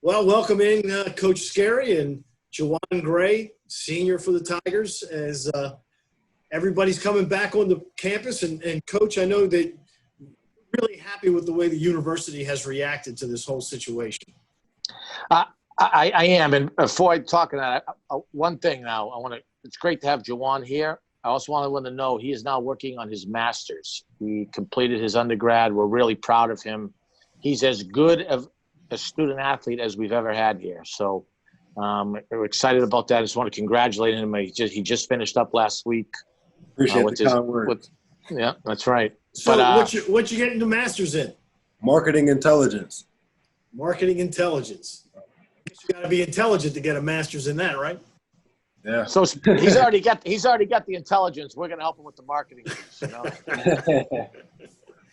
Well, welcome in Coach Skerry and Juwan Gray, senior for the Tigers, as everybody's coming back on the campus. And Coach, I know that you're really happy with the way the university has reacted to this whole situation. I am. And before I talk about that, one thing now, it's great to have Juwan here. I also want everyone to know he is now working on his master's. He completed his undergrad. We're really proud of him. He's as good of a student athlete as we've ever had here. So we're excited about that. I just want to congratulate him. He just finished up last week. Appreciate the kind words. Yeah, that's right. So what you getting the master's in? Marketing intelligence. Marketing intelligence. You got to be intelligent to get a master's in that, right? Yeah. So he's already got the intelligence. We're going to help him with the marketing piece, you know?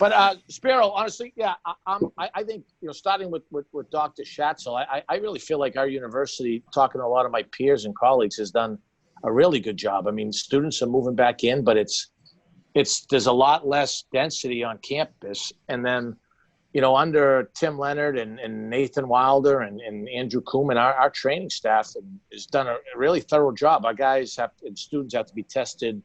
But Spiro, honestly, yeah, I think, starting with Dr. Schatzel, I really feel like our university, talking to a lot of my peers and colleagues, has done a really good job. I mean, students are moving back in, but there's a lot less density on campus. And then, under Tim Leonard and Nathan Wilder and Andrew Koeman, our training staff has done a really thorough job. Our guys and students have to be tested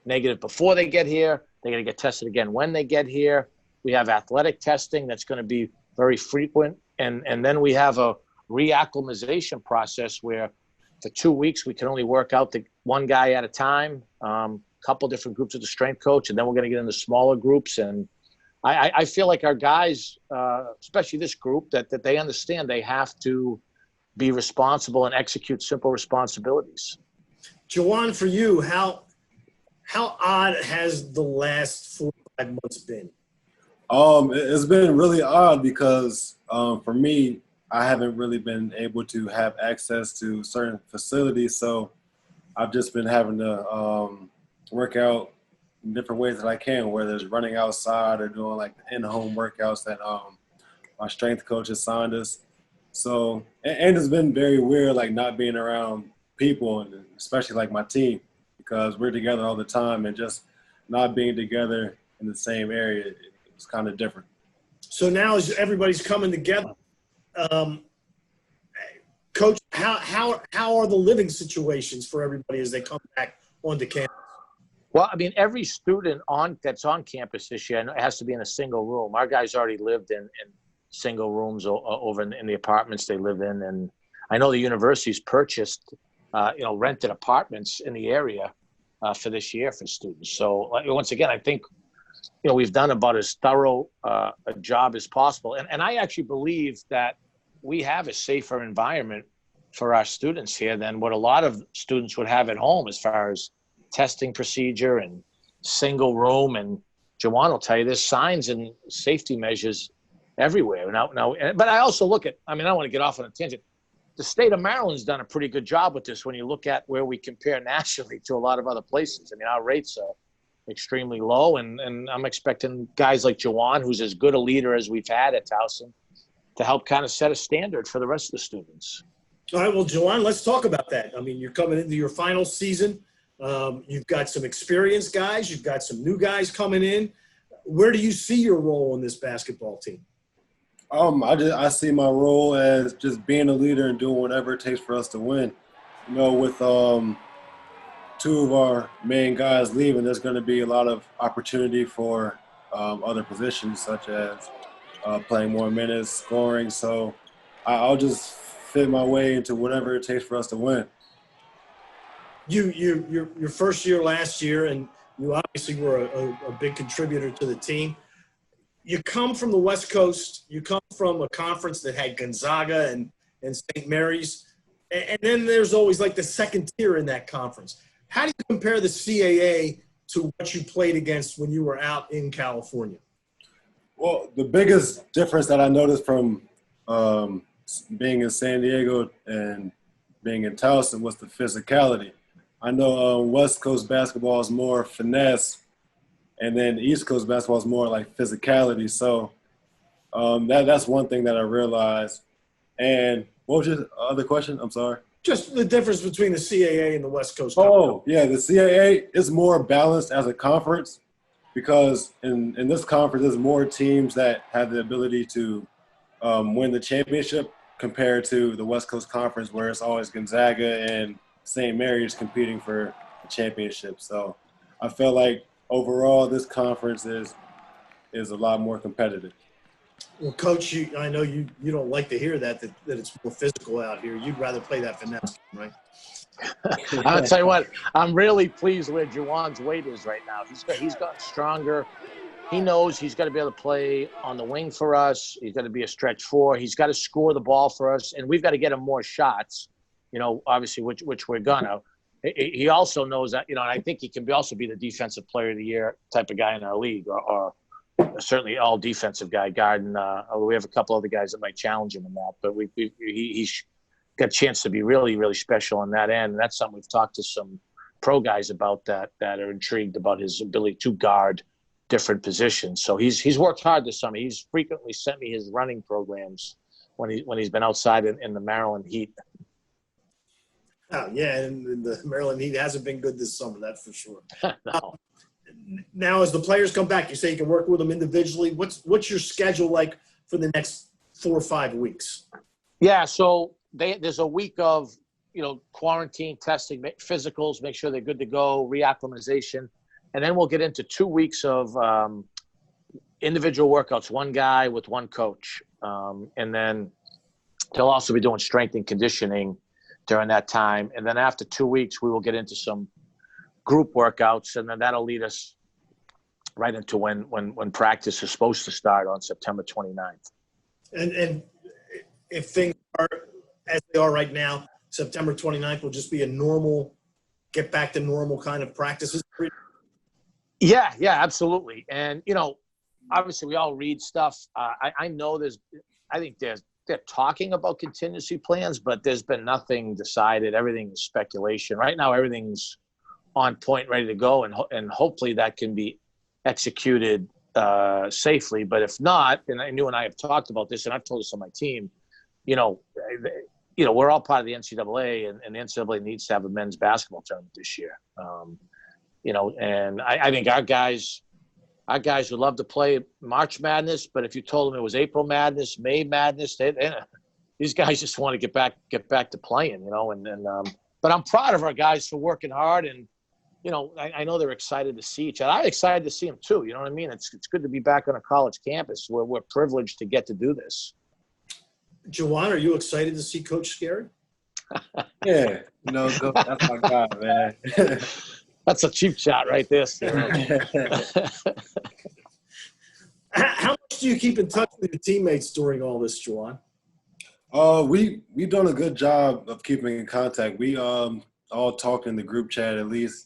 negative before they get here. They're going to get tested again when they get here. We have athletic testing that's going to be very frequent. And then we have a reacclimatization process where for 2 weeks we can only work out the one guy at a time, couple different groups with the strength coach, and then we're going to get into smaller groups. And I feel like our guys, especially this group, that they understand they have to be responsible and execute simple responsibilities. Juwan, for you, how odd has the last 4 or 5 months been? It's been really odd because for me, I haven't really been able to have access to certain facilities. So I've just been having to work out in different ways that I can, whether it's running outside or doing like the in-home workouts that my strength coach assigned us. So, and it's been very weird, like not being around people, and especially like my team, because we're together all the time, and just not being together in the same area, it's kind of different. So now as everybody's coming together, Coach, how are the living situations for everybody as they come back onto campus? Well, I mean, every student that's on campus this year has to be in a single room. Our guys already lived in single rooms over in the apartments they live in. And I know the university's purchased, rented apartments in the area for this year for students. So once again, I think, we've done about as thorough a job as possible. And I actually believe that we have a safer environment for our students here than what a lot of students would have at home as far as testing procedure and single room. And Juwan will tell you there's signs and safety measures everywhere. Now, but I also look at, I don't want to get off on a tangent. The state of Maryland's done a pretty good job with this when you look at where we compare nationally to a lot of other places. I mean, our rates are extremely low, and I'm expecting guys like Juwan, who's as good a leader as we've had at Towson, to help kind of set a standard for the rest of the students. All right, well, Juwan, let's talk about that. I mean, you're coming into your final season. You've got some experienced guys. You've got some new guys coming in. Where do you see your role in this basketball team? I see my role as just being a leader and doing whatever it takes for us to win. With 2 of our main guys leaving, there's going to be a lot of opportunity for other positions, such as playing more minutes, scoring. So I'll just fit my way into whatever it takes for us to win. Your first year last year, and you obviously were a big contributor to the team. You come from the West Coast. You come from a conference that had Gonzaga and St. Mary's. And then there's always like the second tier in that conference. How do you compare the CAA to what you played against when you were out in California? Well, the biggest difference that I noticed from being in San Diego and being in Towson was the physicality. I know West Coast basketball is more finesse, and then East Coast basketball is more like physicality. So that's one thing that I realized. And what was your other question? I'm sorry. Just the difference between the CAA and the West Coast conference. Yeah, the CAA is more balanced as a conference because in this conference there's more teams that have the ability to win the championship. compared to the West Coast Conference where it's always Gonzaga and St. Mary's competing for the championship. So I feel like overall this conference is a lot more competitive. Well, Coach, I know you don't like to hear that it's more physical out here. You'd rather play that finesse game, right? I'll tell you what, I'm really pleased where Juwan's weight is right now. He's gotten stronger. He knows he's got to be able to play on the wing for us. He's got to be a stretch four. He's got to score the ball for us, and we've got to get him more shots, obviously, which we're gonna. He also knows that, and I think he can also be the defensive player of the year type of guy in our league, or certainly all defensive guy. Garden, we have a couple other guys that might challenge him in that, but he's got a chance to be really, really special on that end. And that's something we've talked to some pro guys about that are intrigued about his ability to guard different positions. So he's worked hard this summer. He's frequently sent me his running programs when he's been outside in the Maryland heat. Oh, yeah, and the Maryland heat hasn't been good this summer, that's for sure. No. Now, as the players come back, you say you can work with them individually. What's your schedule like for the next 4 or 5 weeks? Yeah, so there's a week of quarantine, testing, physicals, make sure they're good to go, reacclimatization, and then we'll get into 2 weeks of individual workouts, one guy with one coach, and then they'll also be doing strength and conditioning during that time. And then after 2 weeks, we will get into some group workouts, and then that'll lead us right into when practice is supposed to start on September 29th. And if things are as they are right now, September 29th will just be get back to normal kind of practices? Yeah, absolutely. And, obviously we all read stuff. I know I think they're talking about contingency plans, but there's been nothing decided. Everything is speculation. Right now, everything's on point, ready to go, and hopefully that can be executed safely. But if not, and you and I have talked about this, and I've told this on my team, we're all part of the NCAA, and the NCAA needs to have a men's basketball tournament this year. And I think our guys would love to play March Madness, but if you told them it was April Madness, May Madness, these guys just want to get back to playing, but I'm proud of our guys for working hard, and I know they're excited to see each other. I'm excited to see them too. You know what I mean? It's good to be back on a college campus where we're privileged to get to do this. Juwan, are you excited to see Coach Skerry? Yeah, that's my guy, man. That's a cheap shot right there. How much do you keep in touch with your teammates during all this, Juwan? We've done a good job of keeping in contact. We all talk in the group chat at least.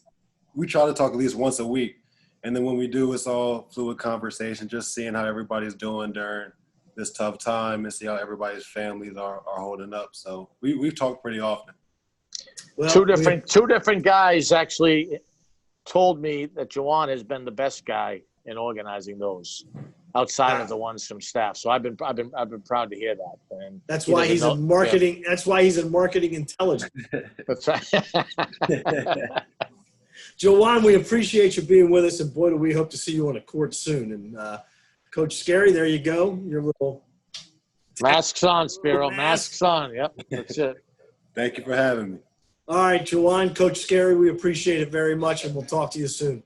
We try to talk at least once a week. And then when we do, it's all fluid conversation, just seeing how everybody's doing during this tough time and see how everybody's families are holding up. So we've talked pretty often. Well, two different guys actually told me that Juwan has been the best guy in organizing those outside of the ones from staff. So I've been proud to hear that. And that's why he's in marketing. Yeah. That's why he's in marketing intelligence. That's right. Juwan, we appreciate you being with us, and boy, do we hope to see you on a court soon. And Coach Skerry, there you go. Your little masks on, Spiro. Masks on. Yep, that's it. Thank you for having me. All right, Juwan, Coach Skerry, we appreciate it very much, and we'll talk to you soon.